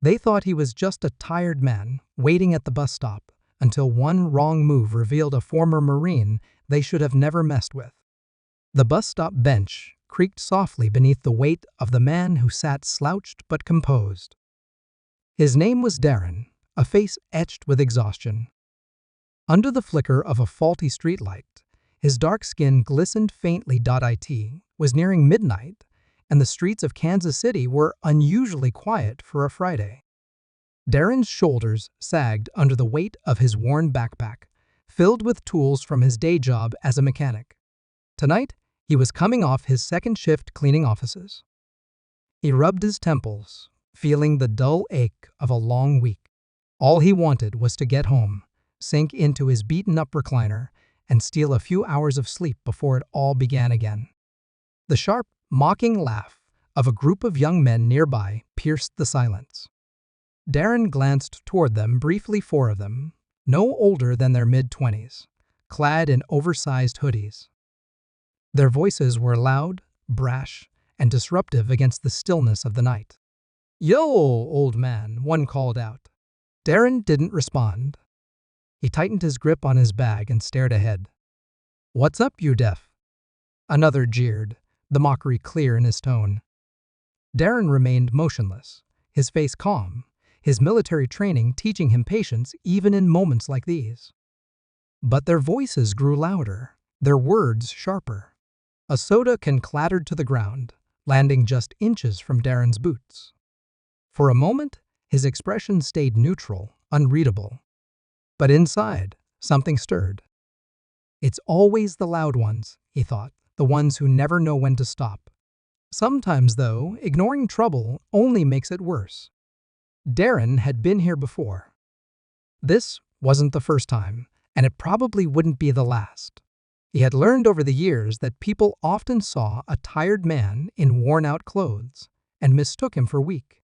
They thought he was just a tired man waiting at the bus stop until one wrong move revealed a former Marine they should have never messed with. The bus stop bench creaked softly beneath the weight of the man who sat slouched but composed. His name was Darren, a face etched with exhaustion. Under the flicker of a faulty streetlight, his dark skin glistened faintly. It was nearing midnight, and the streets of Kansas City were unusually quiet for a Friday. Darren's shoulders sagged under the weight of his worn backpack, filled with tools from his day job as a mechanic. Tonight, he was coming off his second shift cleaning offices. He rubbed his temples, feeling the dull ache of a long week. All he wanted was to get home, sink into his beaten-up recliner, and steal a few hours of sleep before it all began again. The sharp, mocking laugh of a group of young men nearby pierced the silence. Darren glanced toward them briefly. 4 of them, no older than their mid-20s, clad in oversized hoodies. Their voices were loud, brash, and disruptive against the stillness of the night. "Yo, old man," one called out. Darren didn't respond. He tightened his grip on his bag and stared ahead. "What's up, you deaf?" Another jeered, the mockery clear in his tone. Darren remained motionless, his face calm, his military training teaching him patience even in moments like these. But their voices grew louder, their words sharper. A soda can clattered to the ground, landing just inches from Darren's boots. For a moment, his expression stayed neutral, unreadable. But inside, something stirred. It's always the loud ones, he thought, the ones who never know when to stop. Sometimes, though, ignoring trouble only makes it worse. Darren had been here before. This wasn't the first time, and it probably wouldn't be the last. He had learned over the years that people often saw a tired man in worn-out clothes and mistook him for weak.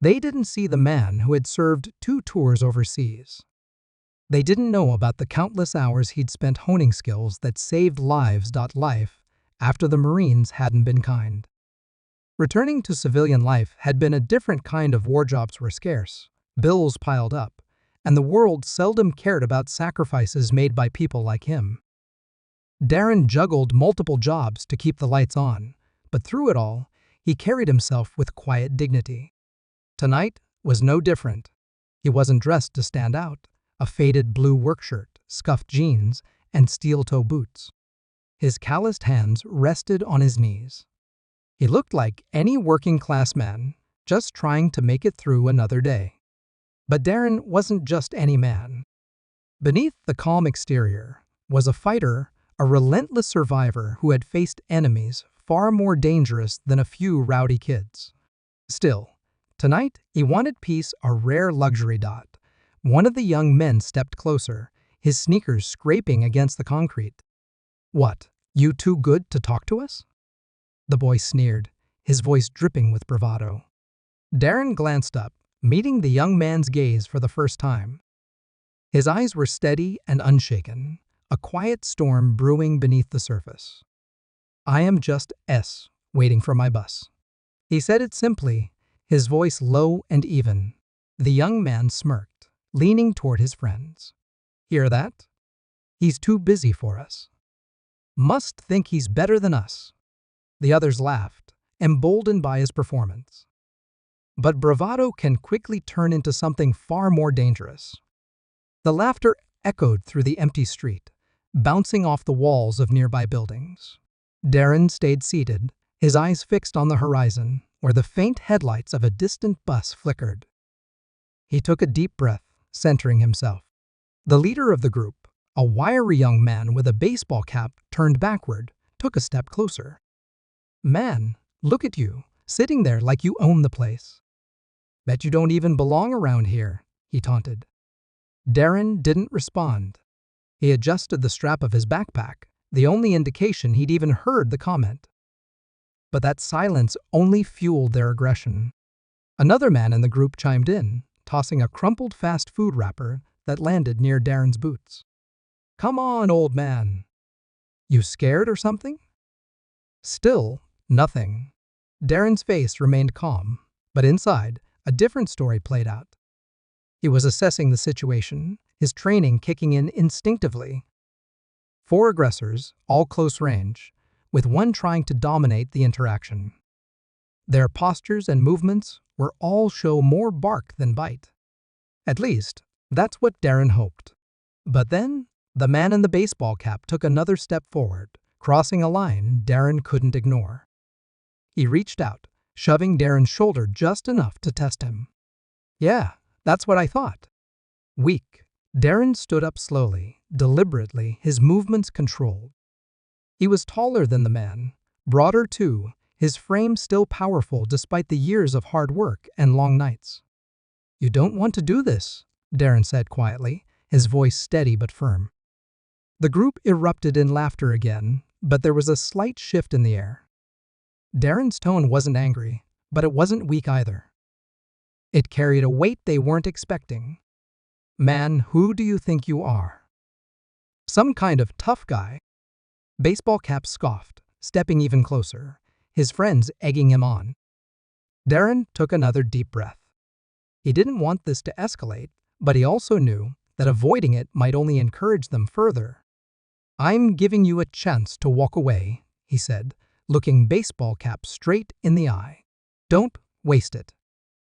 They didn't see the man who had served 2 tours overseas. They didn't know about the countless hours he'd spent honing skills that saved lives. Life after the Marines hadn't been kind. Returning to civilian life had been a different kind of war. Jobs were scarce, bills piled up, and the world seldom cared about sacrifices made by people like him. Darren juggled multiple jobs to keep the lights on, but through it all, he carried himself with quiet dignity. Tonight was no different. He wasn't dressed to stand out, a faded blue work shirt, scuffed jeans, and steel-toe boots. His calloused hands rested on his knees. He looked like any working-class man, just trying to make it through another day. But Darren wasn't just any man. Beneath the calm exterior was a fighter, a relentless survivor who had faced enemies far more dangerous than a few rowdy kids. Still, tonight he wanted peace, a rare luxury. One of the young men stepped closer, his sneakers scraping against the concrete. "What, you too good to talk to us?" The boy sneered, his voice dripping with bravado. Darren glanced up, meeting the young man's gaze for the first time. His eyes were steady and unshaken, a quiet storm brewing beneath the surface. "I am just waiting for my bus." He said it simply, his voice low and even. The young man smirked, leaning toward his friends. "Hear that? He's too busy for us. Must think he's better than us." The others laughed, emboldened by his performance. But bravado can quickly turn into something far more dangerous. The laughter echoed through the empty street, bouncing off the walls of nearby buildings. Darren stayed seated, his eyes fixed on the horizon, where the faint headlights of a distant bus flickered. He took a deep breath, centering himself. The leader of the group, a wiry young man with a baseball cap turned backward, took a step closer. "Man, look at you, sitting there like you own the place. Bet you don't even belong around here," he taunted. Darren didn't respond. He adjusted the strap of his backpack, the only indication he'd even heard the comment. But that silence only fueled their aggression. Another man in the group chimed in, tossing a crumpled fast food wrapper that landed near Darren's boots. "Come on, old man. You scared or something?" Still, nothing. Darren's face remained calm, but inside, a different story played out. He was assessing the situation, his training kicking in instinctively. 4 aggressors, all close range, with one trying to dominate the interaction. Their postures and movements were all show more bark than bite. At least, that's what Darren hoped. But then, the man in the baseball cap took another step forward, crossing a line Darren couldn't ignore. He reached out, shoving Darren's shoulder just enough to test him. "Yeah, that's what I thought." Weak, Darren stood up slowly, deliberately, his movements controlled. He was taller than the man, broader too, his frame still powerful despite the years of hard work and long nights. "You don't want to do this," Darren said quietly, his voice steady but firm. The group erupted in laughter again, but there was a slight shift in the air. Darren's tone wasn't angry, but it wasn't weak either. It carried a weight they weren't expecting. "Man, who do you think you are? Some kind of tough guy?" Baseball cap scoffed, stepping even closer, his friends egging him on. Darren took another deep breath. He didn't want this to escalate, but he also knew that avoiding it might only encourage them further. "I'm giving you a chance to walk away," he said, looking baseball cap straight in the eye. "Don't waste it."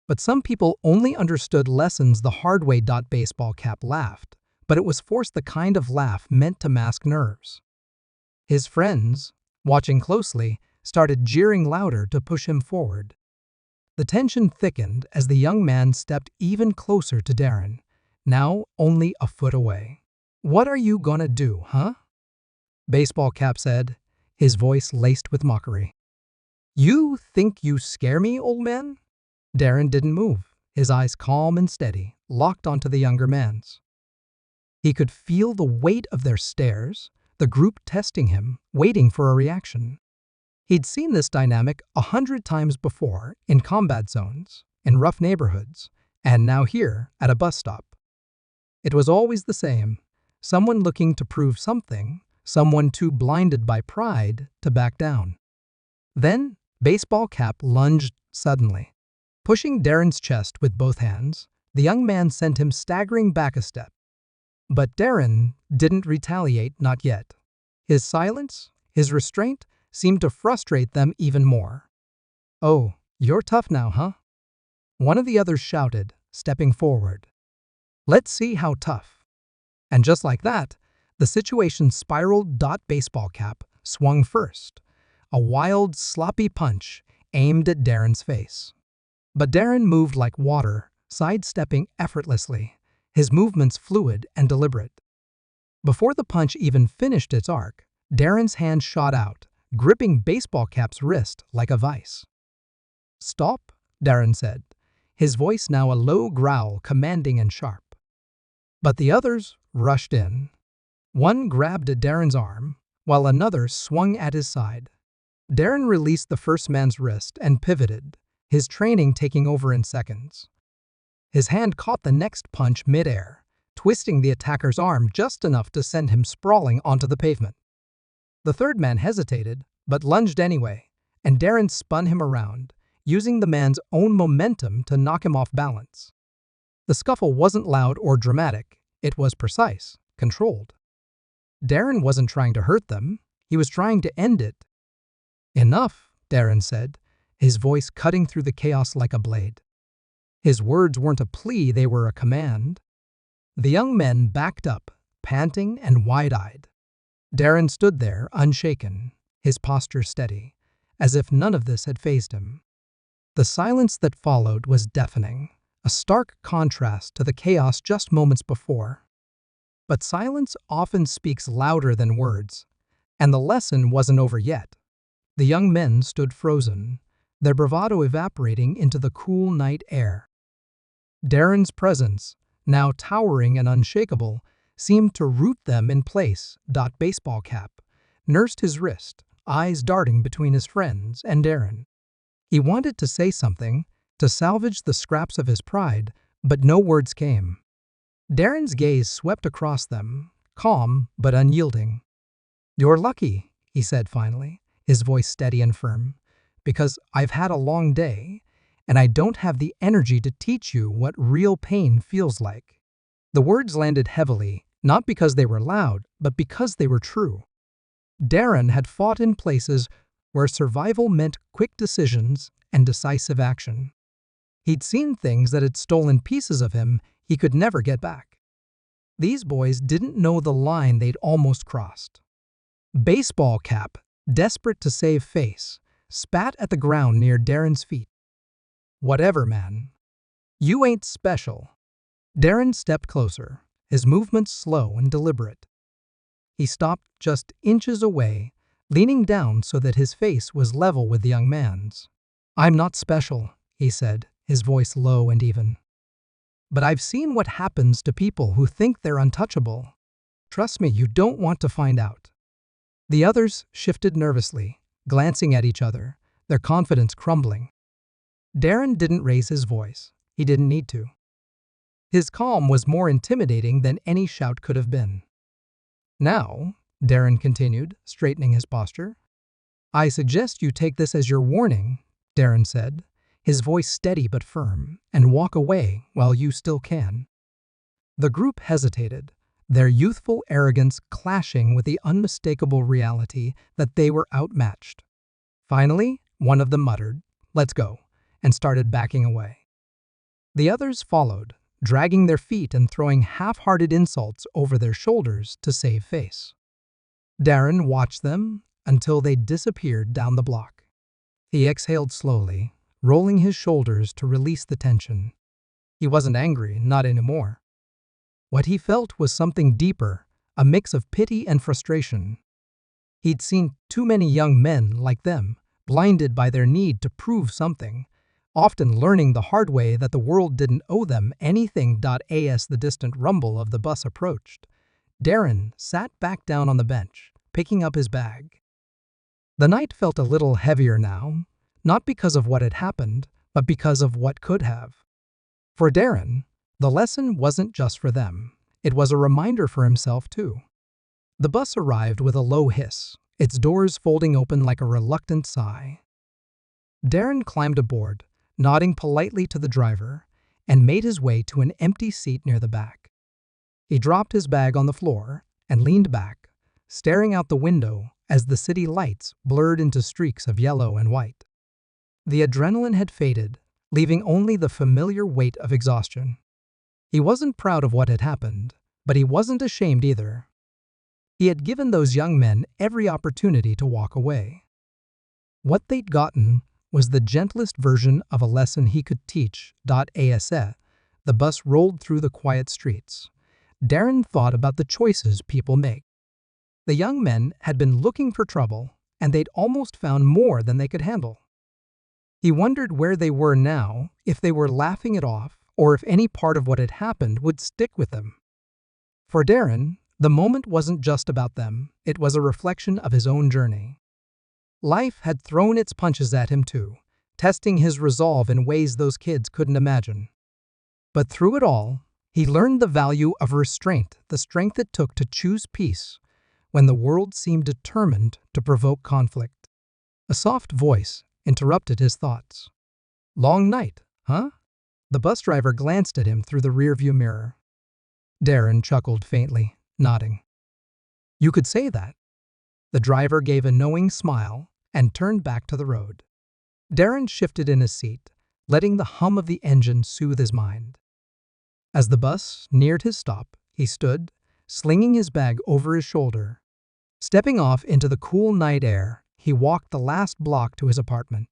But some people only understood lessons the hard way. Baseball cap laughed, but it was forced, the kind of laugh meant to mask nerves. His friends, watching closely, started jeering louder to push him forward. The tension thickened as the young man stepped even closer to Darren, now only a foot away. "What are you gonna do, huh?" Baseball cap said, his voice laced with mockery. "You think you scare me, old man?" Darren didn't move, his eyes calm and steady, locked onto the younger man's. He could feel the weight of their stares, the group testing him, waiting for a reaction. He'd seen this dynamic 100 times before, in combat zones, in rough neighborhoods, and now here, at a bus stop. It was always the same: someone looking to prove something, someone too blinded by pride to back down. Then, baseball cap lunged suddenly. Pushing Darren's chest with both hands, the young man sent him staggering back a step. But Darren didn't retaliate, not yet. His silence, his restraint, seemed to frustrate them even more. "Oh, you're tough now, huh?" One of the others shouted, stepping forward. "Let's see how tough." And just like that, the situation spiraled. Baseball cap swung first, a wild, sloppy punch aimed at Darren's face. But Darren moved like water, sidestepping effortlessly, his movements fluid and deliberate. Before the punch even finished its arc, Darren's hand shot out, gripping baseball cap's wrist like a vice. "Stop," Darren said, his voice now a low growl, commanding and sharp. But the others rushed in. One grabbed at Darren's arm, while another swung at his side. Darren released the first man's wrist and pivoted, his training taking over in seconds. His hand caught the next punch midair, twisting the attacker's arm just enough to send him sprawling onto the pavement. The third man hesitated, but lunged anyway, and Darren spun him around, using the man's own momentum to knock him off balance. The scuffle wasn't loud or dramatic, it was precise, controlled. Darren wasn't trying to hurt them, he was trying to end it. "Enough," Darren said, his voice cutting through the chaos like a blade. His words weren't a plea, they were a command. The young men backed up, panting and wide-eyed. Darren stood there, unshaken, his posture steady, as if none of this had fazed him. The silence that followed was deafening, a stark contrast to the chaos just moments before. But silence often speaks louder than words, and the lesson wasn't over yet. The young men stood frozen, their bravado evaporating into the cool night air. Darren's presence, now towering and unshakable, seemed to root them in place. Baseball cap nursed his wrist, eyes darting between his friends and Darren. He wanted to say something, to salvage the scraps of his pride, but no words came. Darren's gaze swept across them, calm but unyielding. "You're lucky," he said finally, his voice steady and firm, "because I've had a long day, and I don't have the energy to teach you what real pain feels like." The words landed heavily, not because they were loud, but because they were true. Darren had fought in places where survival meant quick decisions and decisive action. He'd seen things that had stolen pieces of him he could never get back. These boys didn't know the line they'd almost crossed. Baseball cap, desperate to save face, spat at the ground near Darren's feet. "Whatever, man. You ain't special." Darren stepped closer, his movements slow and deliberate. He stopped just inches away, leaning down so that his face was level with the young man's. "I'm not special," he said, his voice low and even. "But I've seen what happens to people who think they're untouchable. Trust me, you don't want to find out." The others shifted nervously, glancing at each other, their confidence crumbling. Darren didn't raise his voice. He didn't need to. His calm was more intimidating than any shout could have been. "Now," Darren continued, straightening his posture, "I suggest you take this as your warning," Darren said, his voice steady but firm, "and walk away while you still can." The group hesitated, their youthful arrogance clashing with the unmistakable reality that they were outmatched. Finally, one of them muttered, "Let's go," and started backing away. The others followed, dragging their feet and throwing half-hearted insults over their shoulders to save face. Darren watched them until they disappeared down the block. He exhaled slowly, rolling his shoulders to release the tension. He wasn't angry, not anymore. What he felt was something deeper, a mix of pity and frustration. He'd seen too many young men like them, blinded by their need to prove something, often learning the hard way that the world didn't owe them anything. As the distant rumble of the bus approached, Darren sat back down on the bench, picking up his bag. The night felt a little heavier now, not because of what had happened, but because of what could have. For Darren, the lesson wasn't just for them. It was a reminder for himself, too. The bus arrived with a low hiss, its doors folding open like a reluctant sigh. Darren climbed aboard, nodding politely to the driver, and made his way to an empty seat near the back. He dropped his bag on the floor and leaned back, staring out the window as the city lights blurred into streaks of yellow and white. The adrenaline had faded, leaving only the familiar weight of exhaustion. He wasn't proud of what had happened, but he wasn't ashamed either. He had given those young men every opportunity to walk away. What they'd gotten was the gentlest version of a lesson he could teach. As the bus rolled through the quiet streets, Darren thought about the choices people make. The young men had been looking for trouble, and they'd almost found more than they could handle. He wondered where they were now, if they were laughing it off, or if any part of what had happened would stick with them. For Darren, the moment wasn't just about them, it was a reflection of his own journey. Life had thrown its punches at him too, testing his resolve in ways those kids couldn't imagine. But through it all, he learned the value of restraint, the strength it took to choose peace when the world seemed determined to provoke conflict. A soft voice interrupted his thoughts. "Long night, huh?" The bus driver glanced at him through the rearview mirror. Darren chuckled faintly, nodding. "You could say that." The driver gave a knowing smile and turned back to the road. Darren shifted in his seat, letting the hum of the engine soothe his mind. As the bus neared his stop, he stood, slinging his bag over his shoulder. Stepping off into the cool night air, he walked the last block to his apartment.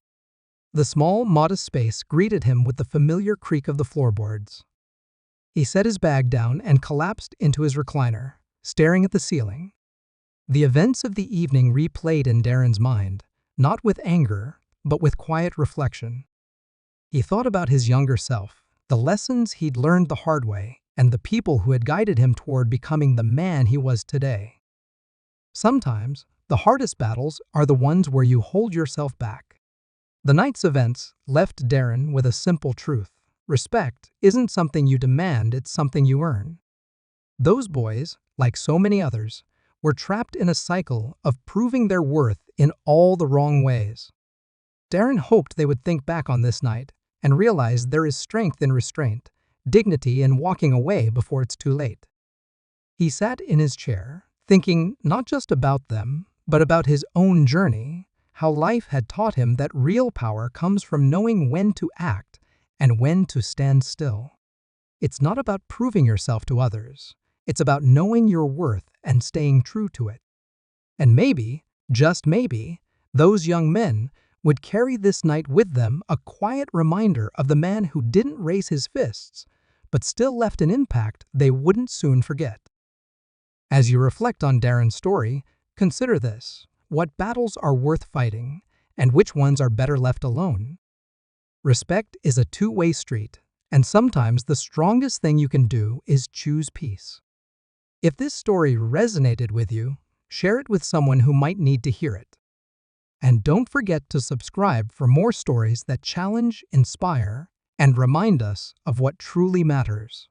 The small, modest space greeted him with the familiar creak of the floorboards. He set his bag down and collapsed into his recliner, staring at the ceiling. The events of the evening replayed in Darren's mind, not with anger, but with quiet reflection. He thought about his younger self, the lessons he'd learned the hard way, and the people who had guided him toward becoming the man he was today. Sometimes, the hardest battles are the ones where you hold yourself back. The night's events left Darren with a simple truth. Respect isn't something you demand, it's something you earn. Those boys, like so many others, were trapped in a cycle of proving their worth in all the wrong ways. Darren hoped they would think back on this night, and realized there is strength in restraint, dignity in walking away before it's too late. He sat in his chair, thinking not just about them, but about his own journey, how life had taught him that real power comes from knowing when to act and when to stand still. It's not about proving yourself to others. It's about knowing your worth and staying true to it. And maybe, just maybe, those young men would carry this night with them a quiet reminder of the man who didn't raise his fists, but still left an impact they wouldn't soon forget. As you reflect on Darren's story, consider this: what battles are worth fighting, and which ones are better left alone? Respect is a two-way street, and sometimes the strongest thing you can do is choose peace. If this story resonated with you, share it with someone who might need to hear it. And don't forget to subscribe for more stories that challenge, inspire, and remind us of what truly matters.